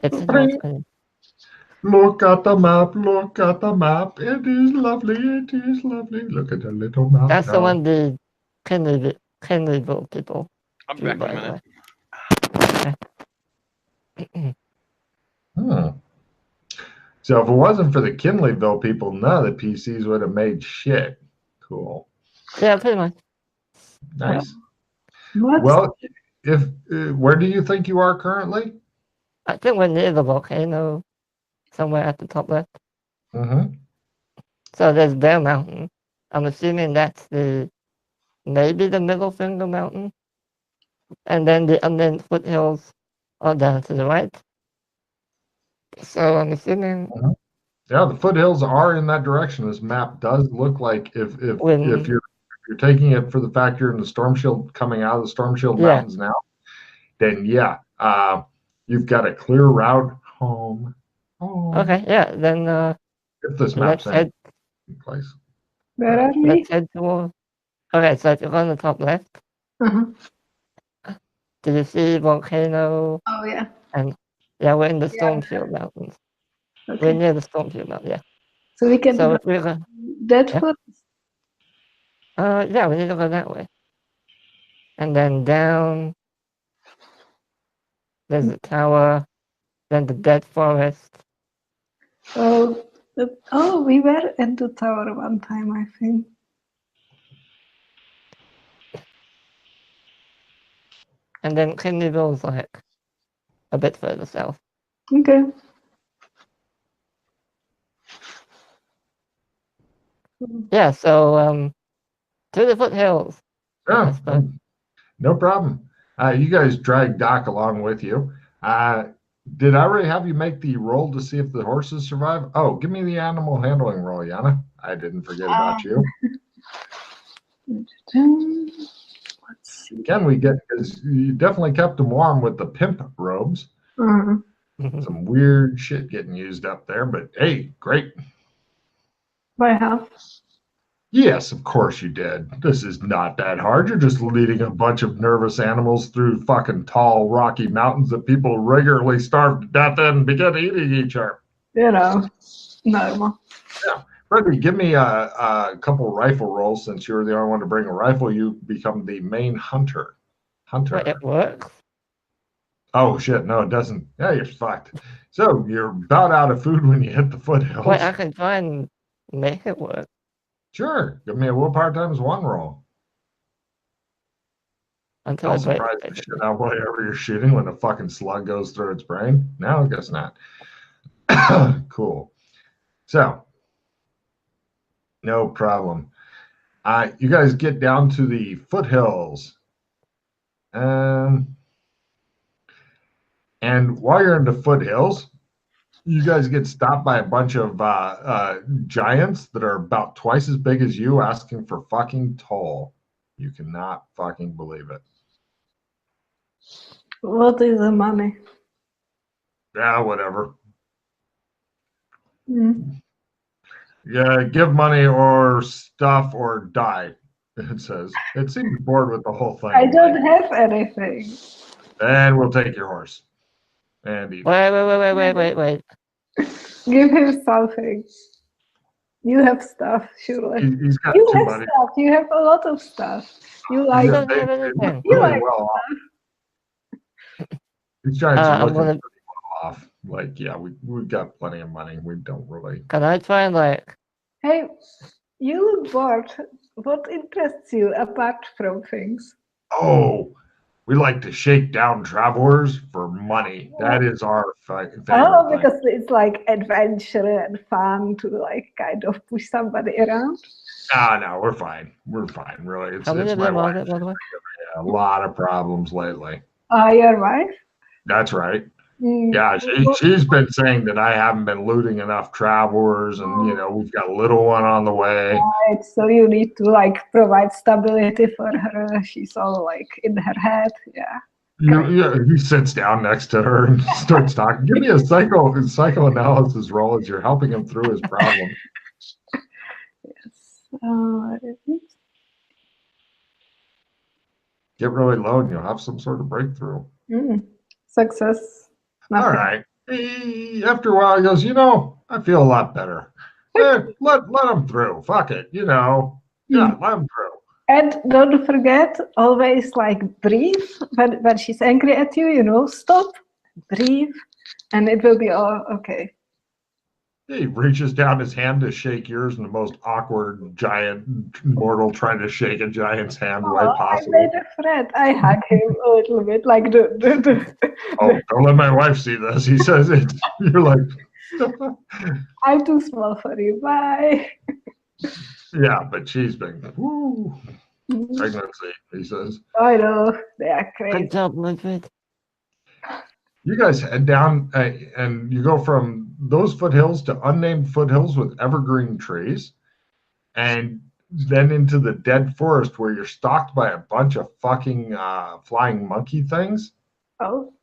It's Look at the map. Look at the map. It is lovely. It is lovely. Look at the little map. That's the one the Kenleyville people. I'll be back in a minute. Okay. So if it wasn't for the Kinleyville people, none of the PCs would have made shit. Cool. Yeah, pretty much. Nice. Well, where do you think you are currently? I think we're near the volcano, somewhere at the top left. So there's Bear Mountain. I'm assuming that's maybe the Middle Finger Mountain. And then the unnamed foothills are down to the right. So I'm assuming. Yeah, the foothills are in that direction. This map does look like if you're taking it for the fact you're in the Storm Shield, coming out of the Storm Shield Mountains now, then you've got a clear route home. Okay, yeah, then if this map's in place. Where are we? Let's head toward. Okay, so if you're on the top left, do you see volcano? Oh yeah. And we're in the Storm Shield Mountains. Okay. We're near the Storm Shield Mountains, yeah. So we can go that foot? Yeah, we need to go that way. And then down, there's the tower, then the dead forest. We were at the tower one time, I think. And then Kenleyville's like a bit further south. Okay. Yeah, so to the foothills. Yeah, no problem. You guys drag Doc along with you. Did I already have you make the roll to see if the horses survive? Oh, give me the animal handling roll, Yana. I didn't forget about you. Let's see. Again, because you definitely kept them warm with the pimp robes. Some weird shit getting used up there, but hey, great. By half? Yes, of course you did. This is not that hard. You're just leading a bunch of nervous animals through fucking tall, rocky mountains that people regularly starve to death in and begin eating each other. Normal. Yeah. Freddie, give me a couple rifle rolls. Since you're the only one to bring a rifle, you become the main hunter. Wait, it works? Oh, shit. No, it doesn't. Yeah, you're fucked. So you're about out of food when you hit the foothills. Wait, I can try and make it work. Sure. Give me a willpower times 1 roll. Until I'll surprise the shit out of whatever you're shooting when a fucking slug goes through its brain. No, I guess not. Cool. So, no problem. You guys get down to the foothills. And while you're in the foothills, you guys get stopped by a bunch of giants that are about twice as big as you asking for fucking toll. You cannot fucking believe it. What is the money? Yeah, whatever. Yeah, give money or stuff or die, it says. It seems bored with the whole thing. I don't have anything. And we'll take your horse. And Wait. Give him something. You have stuff, surely. He's got You two have buddies. stuff. You have a lot of stuff. You I like. don't They have anything. You really like well off. These giants are I'm looking gonna. pretty well off. Like, yeah, we've got plenty of money. We don't really. Can I try and like? Hey, you look bored. What interests you apart from things? Oh, we like to shake down travelers for money. That is our favorite Oh, thing. because it's like adventure and fun to like kind of push somebody around. No, we're fine. We're fine, really. It's How many of my them are wife. there, by the way? A lot of problems lately. Your wife? That's right. Mm. Yeah, she's been saying that I haven't been looting enough travelers, and we've got a little one on the way. Right, so you need to like provide stability for her. She's all like in her head. Yeah. He sits down next to her and starts talking. Give me a psychoanalysis role as you're helping him through his problem. Yes. Get really low and you'll have some sort of breakthrough. Success. Nothing. All right. After a while, he goes, I feel a lot better. Let him through. Fuck it. Yeah, let him through. And don't forget, always like breathe when she's angry at you, stop, breathe, and it will be all okay. He reaches down his hand to shake yours in the most awkward giant mortal trying to shake a giant's hand way possible. I made a friend. I hug him a little bit, like Oh, don't let my wife see this. He says it. You're like, I'm too small for you. Bye. Yeah, but she's been pregnancy, he says. I know. They are crazy. Good job, Madrid. You guys head down and you go from those foothills to unnamed foothills with evergreen trees, and then into the dead forest where you're stalked by a bunch of fucking flying monkey things. Oh.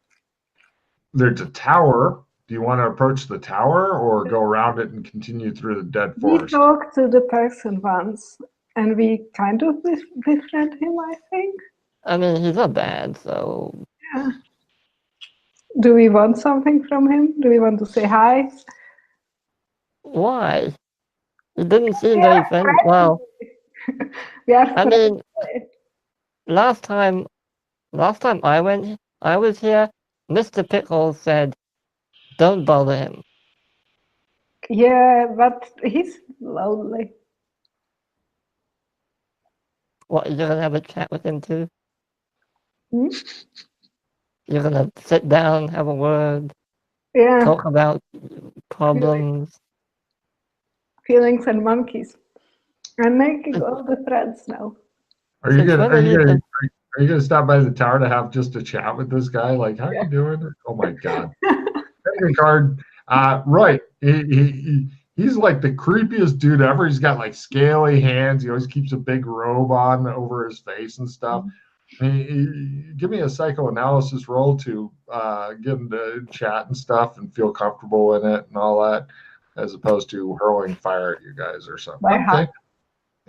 There's a tower. Do you want to approach the tower or go around it and continue through the dead forest? We talked to the person once, and we kind of befriend him, I think. I mean, he's not bad, so. Yeah. Do we want something from him? Do we want to say hi? Why? He didn't seem very friendly. Well, I mean, last time I was here, Mr. Pickles said, "Don't bother him." Yeah, but he's lonely. What, you're gonna have a chat with him too? Hmm? You're gonna sit down, have a word, Yeah. talk about problems. Feelings and monkeys. I'm making all the friends now. Are you gonna stop by the tower to have just a chat with this guy? Like, how you doing? Oh my god. Second card. Right. He's like the creepiest dude ever. He's got like scaly hands. He always keeps a big robe on over his face and stuff. Give me a psychoanalysis roll to get him to chat and stuff and feel comfortable in it and all that, as opposed to hurling fire at you guys or something.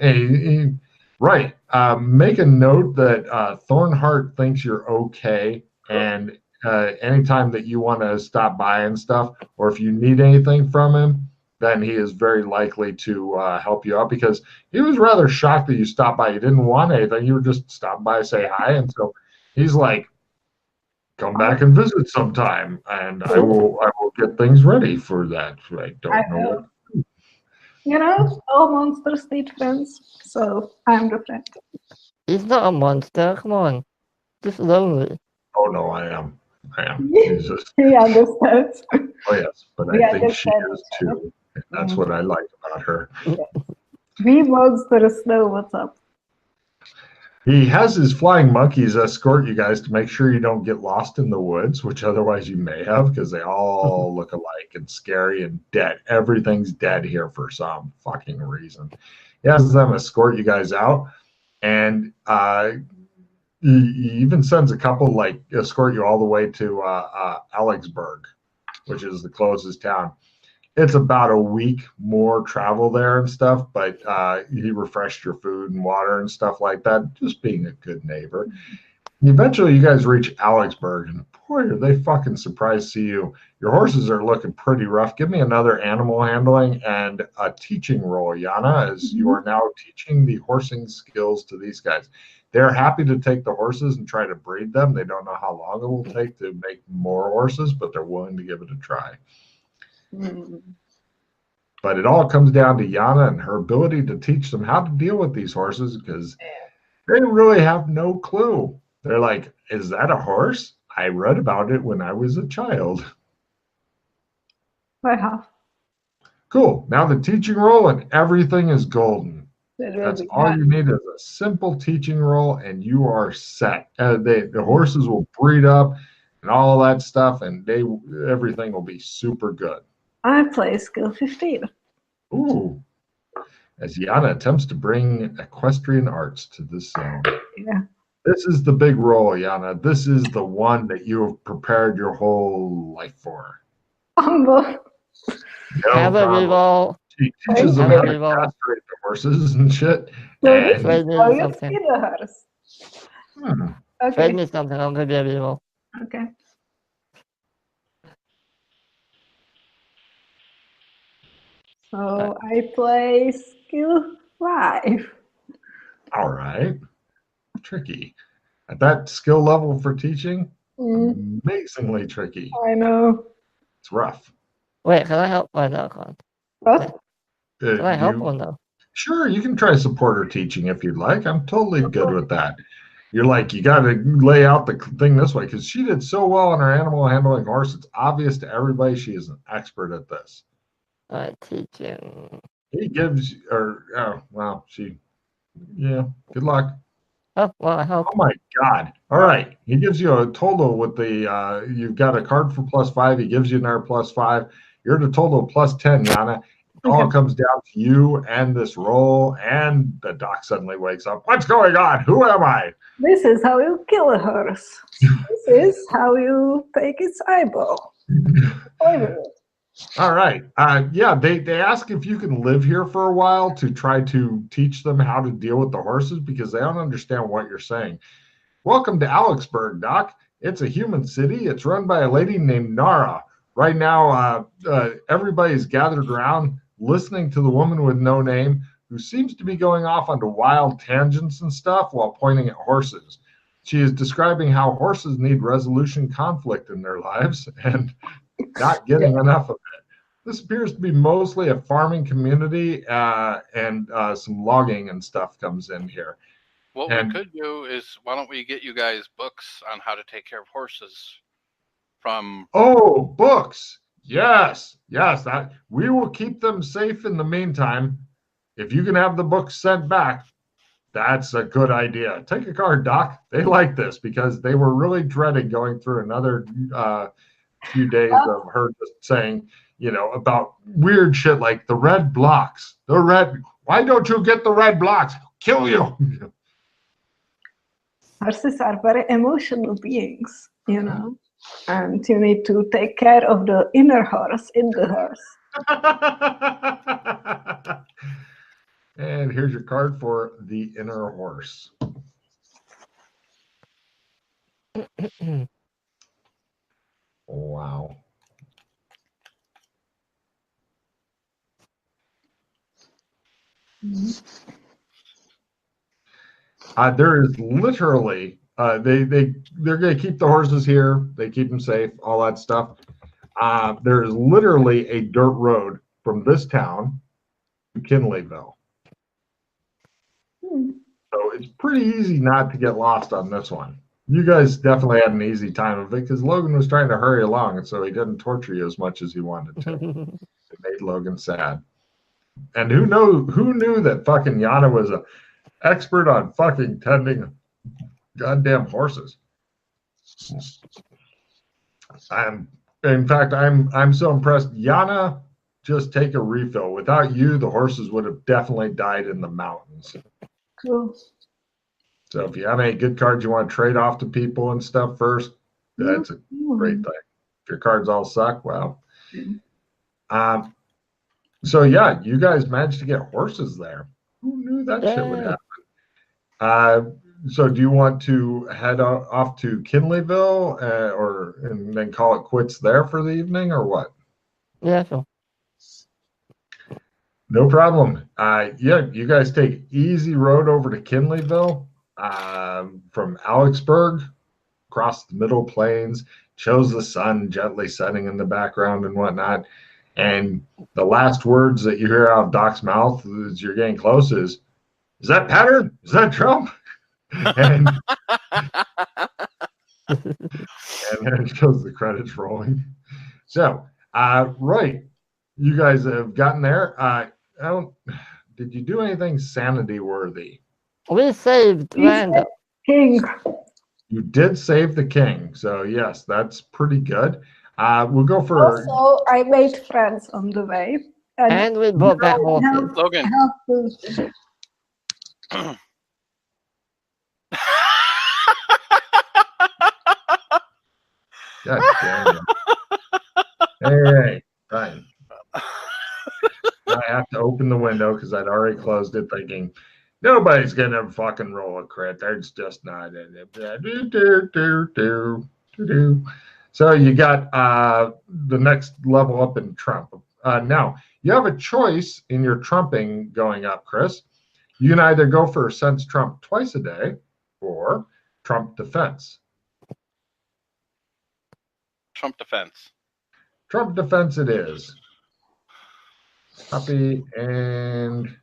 Okay. Right. Make a note that Thornheart thinks you're okay, and anytime that you want to stop by and stuff, or if you need anything from him, then he is very likely to help you out, because he was rather shocked that you stopped by. You didn't want anything. You were just stopped by, say hi. And so he's like, come back and visit sometime, and I will get things ready for that. I don't know what. All monsters need friends, so I'm the friend. He's not a monster, come on. Just lonely. Oh no, I am. He's just, He understands. oh yes, but I think she is too. And that's what I like about her. We monsters know what's up. He has his flying monkeys escort you guys to make sure you don't get lost in the woods, which otherwise you may have, because they all look alike and scary and dead. Everything's dead here for some fucking reason. He has them escort you guys out, and he even sends a couple, like, escort you all the way to Alexburg, which is the closest town. It's about a week more travel there and stuff, but he refreshed your food and water and stuff like that, just being a good neighbor. Eventually, you guys reach Alexburg, and boy, are they fucking surprised to see you. Your horses are looking pretty rough. Give me another animal handling and a teaching roll, Yana, as you are now teaching the horsing skills to these guys. They're happy to take the horses and try to breed them. They don't know how long it will take to make more horses, but they're willing to give it a try. But it all comes down to Yana and her ability to teach them how to deal with these horses, because they really have no clue. They're like, is that a horse? I read about it when I was a child. I have. Cool. Now the teaching roll and everything is golden. That will That's be all nice. you need is a simple teaching roll and you are set. The horses will breed up and all that stuff, and everything will be super good. I play skill 15. Ooh. As Yana attempts to bring equestrian arts to this zone. Yeah. This is the big roll, Yana. This is the one that you have prepared your whole life for. Humble. No Have a problem. reroll. She teaches them Have how a to reroll. castrate the horses and shit. So this And, is Trade how me you something. see the horse. Trade Okay. me something. I'll give you a reroll. Okay. So I play skill 5. all right. Tricky. At that skill level for teaching, amazingly tricky. I know. It's rough. Wait, can I help? Why not? What? Can I help or no? Sure, you can try supporter teaching if you'd like. I'm totally good with that. You're like, you got to lay out the thing this way, because she did so well on her animal handling horse. It's obvious to everybody she is an expert at this. All right, teaching. He gives, yeah, good luck. Oh, well, I help. Oh my God. All right. He gives you a total with the, you've got a card for +5. He gives you another +5. You're at a total of +10, Yana. It all comes down to you and this roll, and the doc suddenly wakes up. What's going on? Who am I? This is how you kill a horse. This is how you take its eyeball. All right. Yeah, they ask if you can live here for a while to try to teach them how to deal with the horses, because they don't understand what you're saying. Welcome to Alexburg, Doc. It's a human city. It's run by a lady named Nara. Right now, everybody's gathered around listening to the woman with no name, who seems to be going off onto wild tangents and stuff while pointing at horses. She is describing how horses need resolution conflict in their lives and not getting enough of it. This appears to be mostly a farming community, and some logging and stuff comes in here. What we could do is, why don't we get you guys books on how to take care of horses from... Oh, books. Yes, that we will keep them safe in the meantime. If you can have the books sent back, that's a good idea. Take a card, Doc. They like this because they were really dreading going through another few days of her just saying, about weird shit like the red blocks. Why don't you get the red blocks? Kill you. Horses are very emotional beings, and you need to take care of the inner horse in the horse. And here's your card for the inner horse. Wow. There is literally they're going to keep the horses here. They keep them safe, all that stuff. There is literally a dirt road from this town to Kinleyville. So it's pretty easy not to get lost on this one. You guys definitely had an easy time of it because Logan was trying to hurry along, and so he didn't torture you as much as he wanted to. It made Logan sad. And who knew that fucking Yana was an expert on fucking tending goddamn horses. In fact, I'm so impressed. Yana, just take a refill. Without you, the horses would have definitely died in the mountains. Cool. So if you have any good cards you want to trade off to people and stuff first, that's a great thing. If your cards all suck, well. So yeah, you guys managed to get horses there. Who knew that shit would happen? so do you want to head off to Kinleyville and then call it quits there for the evening, or what? Yeah, sure. No problem. Yeah, you guys take easy road over to Kinleyville from Alexburg, across the middle plains, shows the sun gently setting in the background and whatnot. And the last words that you hear out of Doc's mouth as you're getting close is that Pattern? Is that Trump? and then it shows the credits rolling. So, right, you guys have gotten there. Did you do anything sanity worthy? We saved Randall. King. You did save the king, so yes, that's pretty good. We'll go for. Also, I made friends on the way. And we bought that horse. Logan. God damn it. All right, fine. I have to open the window because I'd already closed it, thinking nobody's gonna fucking roll a crit. There's just not in it. So you got the next level up in Trump. Now you have a choice in your trumping going up, Chris. You can either go for sense trump twice a day or trump defense. Trump defense. Trump defense it is. Copy and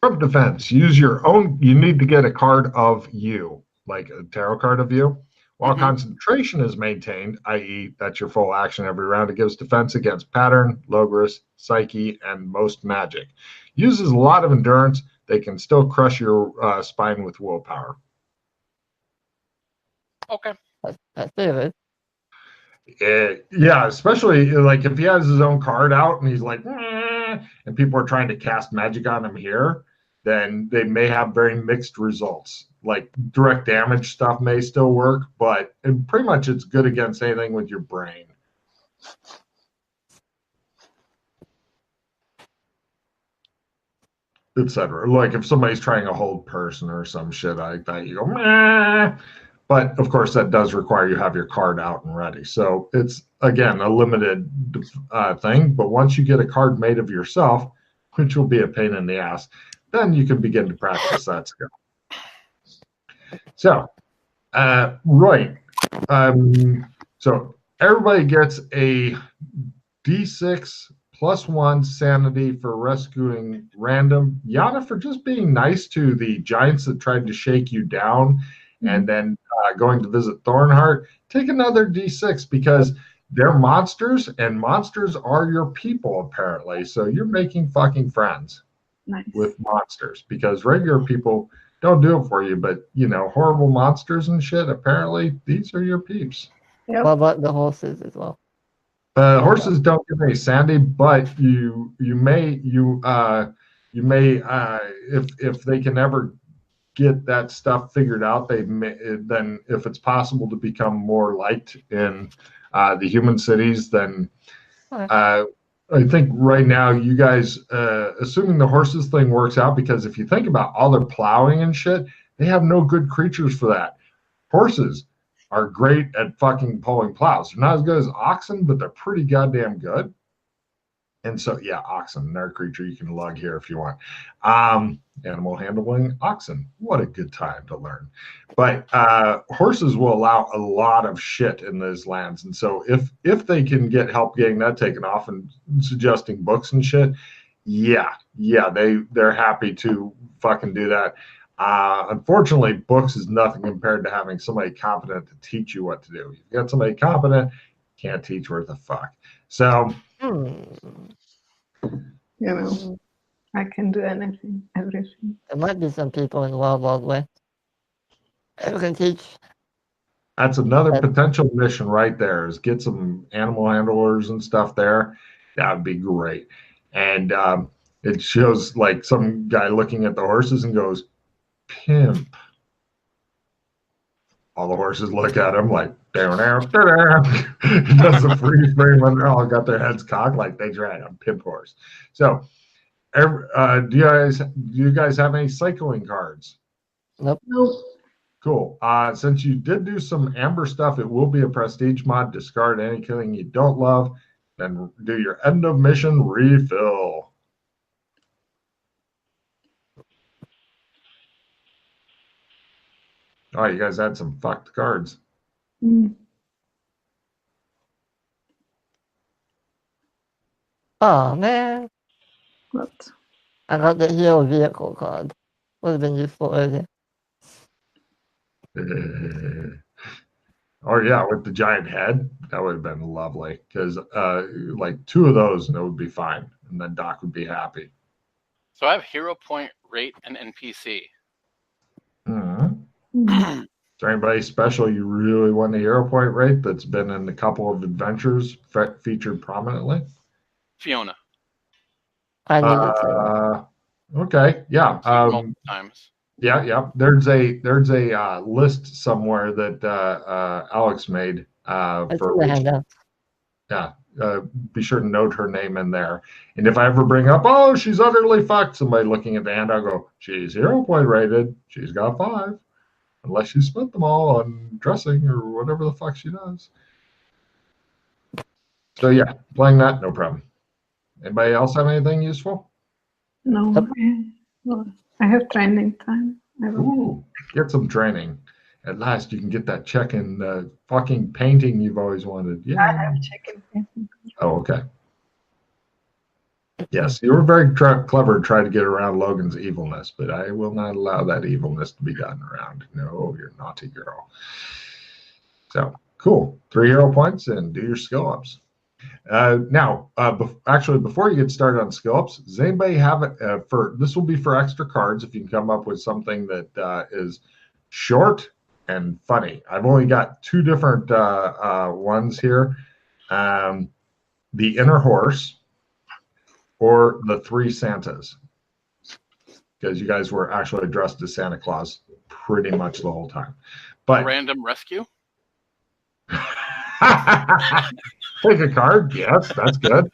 Trump defense. Use your own. You need to get a card of you, like a tarot card of you. While concentration is maintained, i.e., that's your full action every round, it gives defense against pattern, logos, psyche, and most magic. Uses a lot of endurance. They can still crush your spine with willpower. Okay. That's it. Yeah, especially like if he has his own card out and he's like, and people are trying to cast magic on him here, then they may have very mixed results. Like direct damage stuff may still work, but pretty much it's good against anything with your brain. Etc. Like if somebody's trying to hold person or some shit like that, you go, meh. But of course, that does require you have your card out and ready. So it's, again, a limited thing. But once you get a card made of yourself, which will be a pain in the ass, then you can begin to practice that skill. So, right. So everybody gets a D6 +1 sanity for rescuing random. Yana for just being nice to the giants that tried to shake you down. And then going to visit Thornheart, take another D6 because they're monsters, and monsters are your people, apparently. So you're making fucking friends with monsters because regular people don't do it for you. But, you know, horrible monsters and shit, apparently these are your peeps. What about the horses as well? Horses don't give any sandy, but you may if they can ever get that stuff figured out, then if it's possible to become more liked in the human cities, then I think right now you guys, assuming the horses thing works out, because if you think about all their plowing and shit, they have no good creatures for that. Horses are great at fucking pulling plows. They're not as good as oxen, but they're pretty goddamn good. And so, yeah, oxen, they're a creature you can lug here if you want. Animal handling, oxen. What a good time to learn. But horses will allow a lot of shit in those lands. And so if they can get help getting that taken off and suggesting books and shit, yeah, they're happy to fucking do that. Unfortunately, books is nothing compared to having somebody competent to teach you what to do. You've got somebody competent, can't teach worth a fuck. So, you know, I can do anything, everything. There might be some people in the Wild Wild West who can teach. That's another potential mission right there, is get some animal handlers and stuff there. That would be great. And it shows like some guy looking at the horses and goes, pimp. All the horses look at him like, down. It does a freeze frame when they all got their heads cocked like they drag a pimp horse. So Do you guys have any cycling cards? Nope. No. Cool. Since you did do some amber stuff, it will be a prestige mod. Discard anything you don't love, then do your end of mission refill. Oh, you guys had some fucked cards. Mm. Oh man, What? I got the hero vehicle card. Would have been useful earlier. Or yeah, with the giant head, that would have been lovely. Because like 2 of those, and it would be fine, and then Doc would be happy. So I have hero point, rate, and NPC. Mhm. Mm. Is there anybody special you really want the hero point rate that's been in a couple of adventures featured prominently? Fiona. I needed to. Okay, yeah. Multiple times. Yeah. There's a list somewhere that Alex made I see for the handout. yeah. Be sure to note her name in there. And if I ever bring up, oh, she's utterly fucked, somebody looking at the hand, I'll go, she's hero point rated. She's got 5. Unless she spent them all on dressing or whatever the fuck she does. So yeah, playing that, no problem. Anybody else have anything useful? No. Yep. Well, I have training time. I will. Ooh, get some training. At last, you can get that check in fucking painting you've always wanted. I Yeah. have check-in. Oh, okay. Yes, you were very clever to try to get around Logan's evilness, but I will not allow that evilness to be gotten around. No, you're a naughty girl. So, cool. 3 hero points and do your skill ups. Now, actually, before you get started on skill ups, does anybody have it this will be for extra cards if you can come up with something that is short and funny. I've only got 2 different ones here. The Inner Horse or the 3 Santas. Because you guys were actually dressed as Santa Claus pretty much the whole time. But Random rescue. take a card. Yes, that's good.